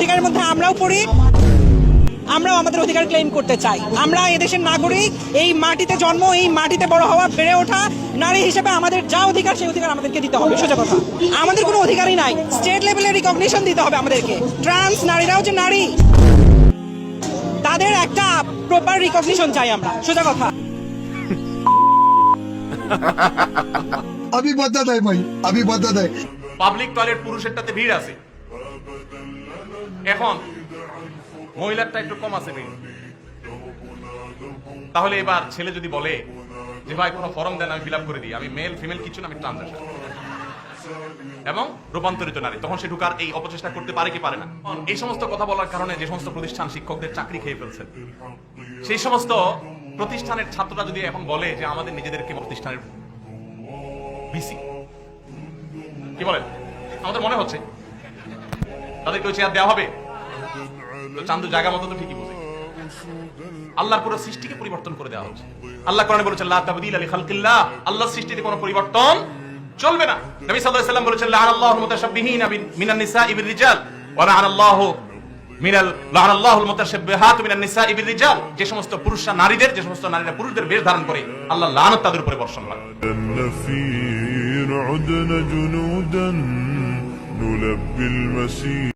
অধিকারের মধ্যে আমরাও পড়ি, আমরাও আমাদের অধিকার ক্লেম করতে চাই। আমরা এদেশের নাগরিক, এই মাটিতে জন্ম, এই মাটিতে বড় হওয়া, বেড়ে ওঠা নারী হিসেবে আমাদের যা অধিকার সেই অধিকার আমাদেরকে দিতে হবে। সোজা কথা, আমাদের কোনো অধিকারই নাই। স্টেট লেভেলে রিকগনিশন দিতে হবে আমাদেরকে। ট্রান্স নারীরাও যে নারী, তাদের একটা প্রপার রিকগনিশন চাই আমরা। সোজা কথা। अभी बता दे भाई, अभी बता दे। পাবলিক টয়লেট পুরুষেরটাতে ভিড় আছে, এখন মহিলারটা একটু কম আছে ভিড়। তাহলে এবার ছেলে যদি বলে যে ভাই কোনো ফর্ম দেন, আমি ফিল আপ করে দিই, আমি মেল ফিমেল কিছু না, আমি ট্রান্সজেন্ডার এবং রূপান্তরিত নারী, তখন সে ঢুকার এই অপচেষ্টা করতে পারে কি পারে না? এই সমস্ত কথা বলার কারণে যে সমস্ত প্রতিষ্ঠান শিক্ষকদের চাকরি খেয়ে ফেলছেন, সেই সমস্ত প্রতিষ্ঠানের ছাত্ররা যদি এখন বলে যে আমাদের নিজেদেরকে প্রতিষ্ঠানের ভিসি, কি বলেন? আমাদের মনে হচ্ছে তাদেরকে ওই চেয়ার দেওয়া হবে। চান্দু জায়গা মতো তো ঠিকই বুঝে, আল্লাহর পুরো সৃষ্টিকে পরিবর্তন করে দেওয়া হচ্ছে। আল্লাহ কোরআনে বলেছেন লা তাবদীলা লিখালকিল্লাহ, আল্লাহর সৃষ্টিতে কোনো পরিবর্তন চলবে না। নবী সাল্লাল্লাহু আলাইহি ওয়াসাল্লাম বলেছেন লাআনাল্লাহুল মুতাশাব্বিহিনা মিনান নিসাই বির রিজাল ওয়া লাআনাল্লাহুল মুতাশাব্বিহাত মিনান নিসাই বির রিজাল। যে সমস্ত পুরুষরা নারীদের, যে সমস্ত নারীরা পুরুষদের বেশ ধারণ করে, আল্লাহ লানত তাদের উপরে বর্ষণ করেন। عدنا جنودا نلبي المسير